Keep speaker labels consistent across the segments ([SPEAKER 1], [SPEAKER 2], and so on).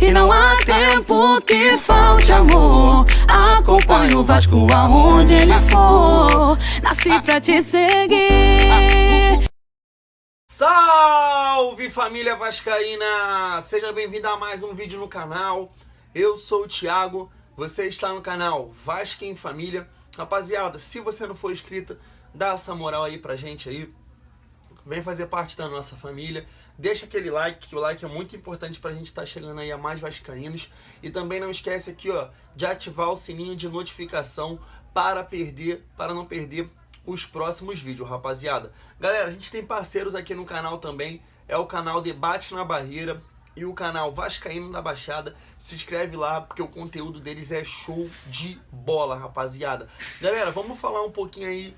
[SPEAKER 1] E não há tempo que falte amor. Acompanhe o Vasco aonde ele for. Nasci pra te seguir.
[SPEAKER 2] Salve família vascaína! Seja bem-vindo a mais um vídeo no canal. Eu sou o Thiago, você está no canal Vasco em Família. Rapaziada, se você não for inscrito, dá essa moral aí pra gente aí. Vem fazer parte da nossa família. Deixa aquele like, que o like é muito importante pra gente estar chegando aí a mais vascaínos. E também não esquece aqui, ó, de ativar o sininho de notificação para não perder os próximos vídeos, rapaziada. Galera, a gente tem parceiros aqui no canal também. É o canal Debate na Barreira e o canal Vascaíno da Baixada. Se inscreve lá, porque o conteúdo deles é show de bola, rapaziada. Galera, vamos falar um pouquinho aí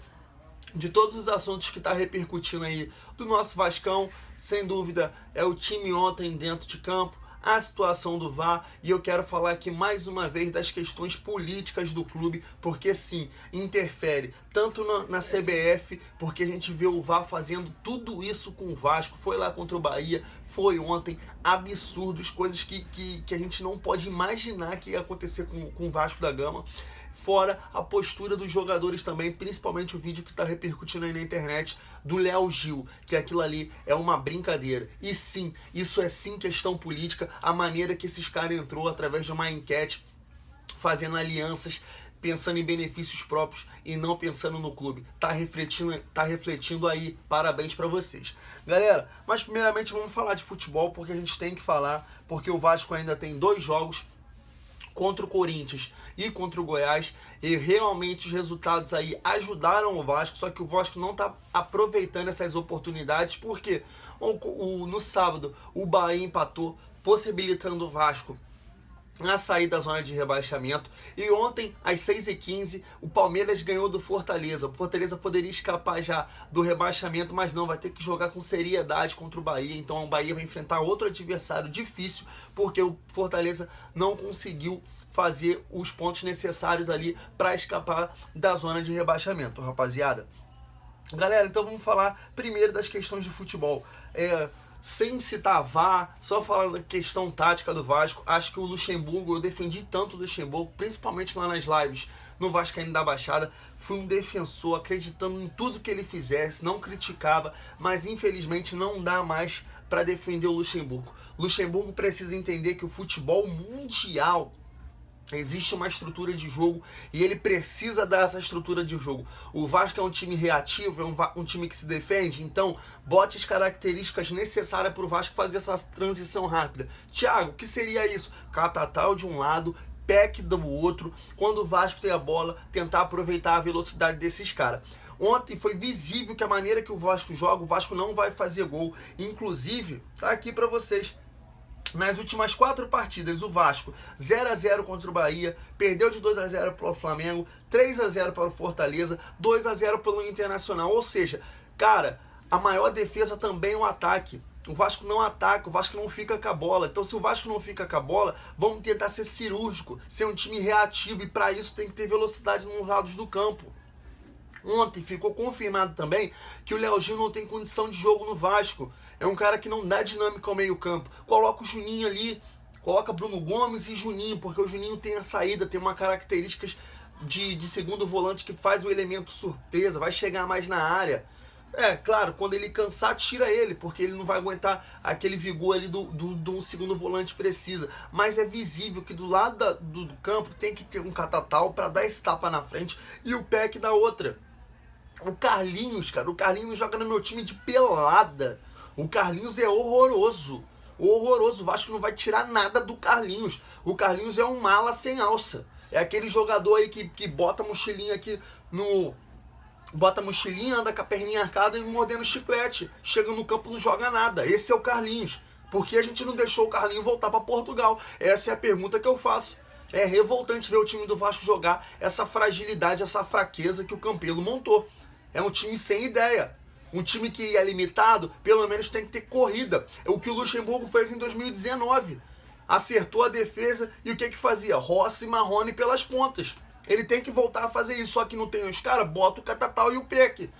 [SPEAKER 2] de todos os assuntos que tá repercutindo aí do nosso Vascão. Sem dúvida, é o time ontem dentro de campo, a situação do VAR, e eu quero falar aqui mais uma vez das questões políticas do clube, porque sim, interfere tanto na CBF, porque a gente vê o VAR fazendo tudo isso com o Vasco, foi lá contra o Bahia, foi ontem, absurdos, coisas que a gente não pode imaginar que ia acontecer com o Vasco da Gama. Fora a postura dos jogadores também, principalmente o vídeo que está repercutindo aí na internet do Léo Gil, que aquilo ali é uma brincadeira. E sim, isso é sim questão política, a maneira que esses caras entrou através de uma enquete, fazendo alianças, pensando em benefícios próprios e não pensando no clube. Tá refletindo aí, parabéns pra vocês. Galera, mas primeiramente vamos falar de futebol, porque a gente tem que falar, porque o Vasco ainda tem 2 jogos contra o Corinthians e contra o Goiás, e realmente os resultados aí ajudaram o Vasco, só que o Vasco não tá aproveitando essas oportunidades, porque no sábado o Bahia empatou, possibilitando o Vasco a sair da zona de rebaixamento, e ontem às 6h15 o Palmeiras ganhou do Fortaleza. O Fortaleza poderia escapar já do rebaixamento, mas não, vai ter que jogar com seriedade contra o Bahia. Então o Bahia vai enfrentar outro adversário difícil, porque o Fortaleza não conseguiu fazer os pontos necessários ali para escapar da zona de rebaixamento, rapaziada. Galera, então vamos falar primeiro das questões de futebol. Sem citar VAR, só falando da questão tática do Vasco, acho que o Luxemburgo, eu defendi tanto o Luxemburgo, principalmente lá nas lives no Vascaíno da Baixada, fui um defensor, acreditando em tudo que ele fizesse, não criticava, mas infelizmente não dá mais para defender o Luxemburgo. Luxemburgo precisa entender que o futebol mundial existe uma estrutura de jogo e ele precisa dar essa estrutura de jogo. O Vasco é um time reativo, é um time que se defende, então bote as características necessárias para o Vasco fazer essa transição rápida. Thiago, o que seria isso? Catatal de um lado, Peck do outro, quando o Vasco tem a bola, tentar aproveitar a velocidade desses caras. Ontem foi visível que a maneira que o Vasco joga, o Vasco não vai fazer gol. Inclusive, tá aqui para vocês. Nas últimas 4 partidas, o Vasco 0x0 contra o Bahia, perdeu de 2x0 para o Flamengo, 3x0 para o Fortaleza, 2x0 pelo Internacional. Ou seja, cara, a maior defesa também é o ataque. O Vasco não ataca, o Vasco não fica com a bola. Então, se o Vasco não fica com a bola, vamos tentar ser cirúrgico, ser um time reativo, e para isso tem que ter velocidade nos lados do campo. Ontem ficou confirmado também que o Léo Gil não tem condição de jogo no Vasco. É um cara que não dá dinâmica ao meio campo. Coloca o Juninho ali, coloca Bruno Gomes e Juninho, porque o Juninho tem a saída, tem uma característica de segundo volante que faz o elemento surpresa, vai chegar mais na área. Claro, quando ele cansar, tira ele, porque ele não vai aguentar aquele vigor ali do um segundo volante precisa. Mas é visível que do lado do campo tem que ter um Catatal para dar esse tapa na frente e o Peck da outra. O Carlinhos, cara, o Carlinhos joga no meu time de pelada. O Carlinhos é horroroso. Horroroso. O Vasco não vai tirar nada do Carlinhos. O Carlinhos é um mala sem alça. É aquele jogador aí que bota a mochilinha aqui no... Bota a mochilinha, anda com a perninha arcada e mordendo chiclete. Chega no campo, não joga nada. Esse é o Carlinhos. Por que a gente não deixou o Carlinhos voltar para Portugal? Essa é a pergunta que eu faço. É revoltante ver o time do Vasco jogar essa fragilidade, essa fraqueza que o Campelo montou. É um time sem ideia. Um time que é limitado, pelo menos tem que ter corrida. É o que o Luxemburgo fez em 2019. Acertou a defesa e o que fazia? Rossi e Marrone pelas pontas. Ele tem que voltar a fazer isso, só que não tem os caras, bota o Catatal e o Peck.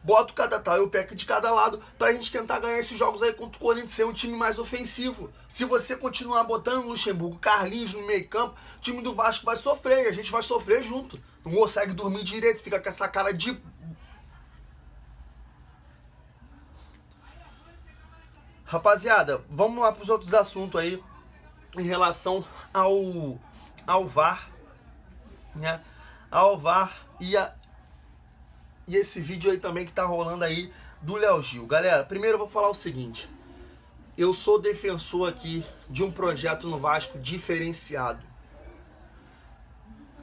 [SPEAKER 2] bota o Catatá e o Peck de cada lado pra gente tentar ganhar esses jogos aí contra o Corinthians, ser um time mais ofensivo. Se você continuar botando o Luxemburgo, Carlinhos no meio campo, o time do Vasco vai sofrer e a gente vai sofrer junto. Não consegue dormir direito, fica com essa cara de... Rapaziada, vamos lá pros outros assuntos aí em relação ao VAR, né? Ao VAR e esse vídeo aí também que tá rolando aí do Léo Gil. Galera, primeiro eu vou falar o seguinte. Eu sou defensor aqui de um projeto no Vasco diferenciado.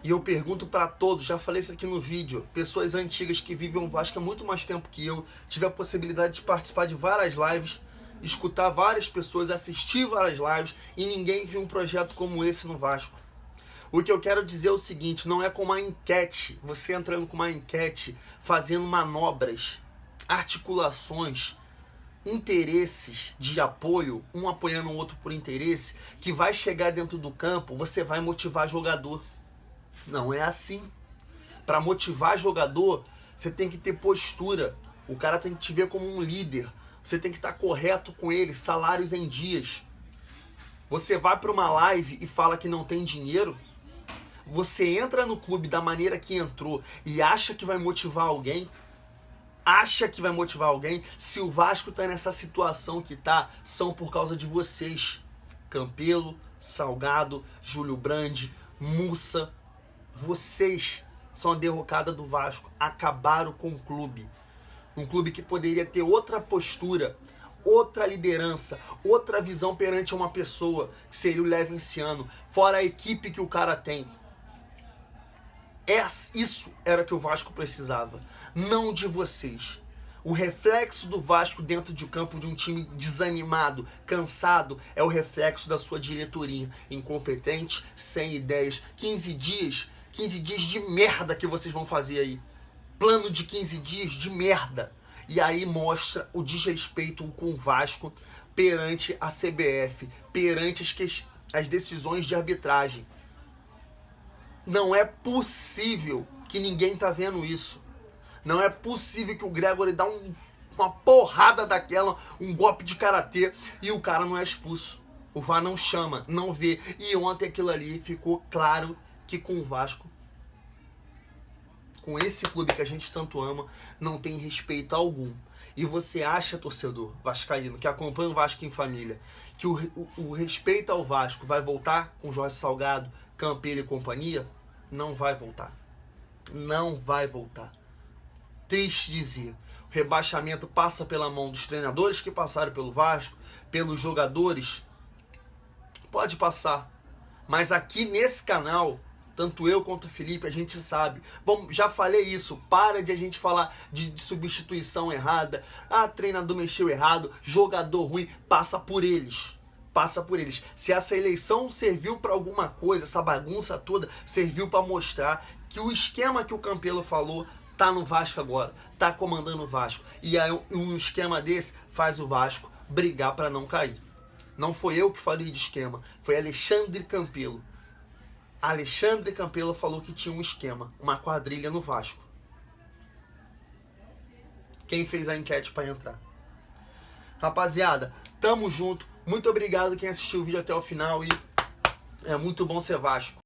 [SPEAKER 2] E eu pergunto pra todos, já falei isso aqui no vídeo, pessoas antigas que vivem o Vasco há muito mais tempo que eu, tive a possibilidade de participar de várias lives, escutar várias pessoas, assistir várias lives e ninguém viu um projeto como esse no Vasco. O que eu quero dizer é o seguinte, não é com uma enquete, você entrando com uma enquete, fazendo manobras, articulações, interesses de apoio, um apoiando o outro por interesse, que vai chegar dentro do campo, você vai motivar jogador. Não é assim. Para motivar jogador, você tem que ter postura, o cara tem que te ver como um líder, você tem que estar correto com ele, salários em dias. Você vai para uma live e fala que não tem dinheiro, você entra no clube da maneira que entrou e acha que vai motivar alguém, se o Vasco tá nessa situação que tá, são por causa de vocês. Campelo, Salgado, Júlio Brandi, Mussa, vocês são a derrocada do Vasco, acabaram com o clube. Um clube que poderia ter outra postura, outra liderança, outra visão perante uma pessoa, que seria o Levinciano, fora a equipe que o cara tem. Isso era que o Vasco precisava, não de vocês. O reflexo do Vasco dentro de campo de um time desanimado, cansado, é o reflexo da sua diretoria, incompetente, sem ideias. 15 dias de merda que vocês vão fazer aí. Plano de 15 dias de merda. E aí mostra o desrespeito com o Vasco perante a CBF, perante as decisões de arbitragem. Não é possível que ninguém tá vendo isso. Não é possível que o Gregory dá uma porrada daquela, um golpe de karatê e o cara não é expulso. O VAR não chama, não vê. E ontem aquilo ali ficou claro que com o Vasco, com esse clube que a gente tanto ama, não tem respeito algum. E você acha, torcedor vascaíno, que acompanha o Vasco em Família, que o respeito ao Vasco vai voltar com Jorge Salgado, Campelo e companhia? Não vai voltar. Não vai voltar. Triste dizer. O rebaixamento passa pela mão dos treinadores que passaram pelo Vasco, pelos jogadores. Pode passar. Mas aqui nesse canal, tanto eu quanto o Felipe, a gente sabe. Já falei isso, para de a gente falar de substituição errada. Ah, treinador mexeu errado, jogador ruim, passa por eles. Passa por eles. Se essa eleição serviu para alguma coisa, essa bagunça toda serviu para mostrar que o esquema que o Campelo falou tá no Vasco agora, tá comandando o Vasco. E aí um esquema desse faz o Vasco brigar para não cair. Não foi eu que falei de esquema, foi Alexandre Campelo. Alexandre Campelo falou que tinha um esquema, uma quadrilha no Vasco. Quem fez a enquete para entrar? Rapaziada, tamo junto. Muito obrigado quem assistiu o vídeo até o final e é muito bom ser Vasco.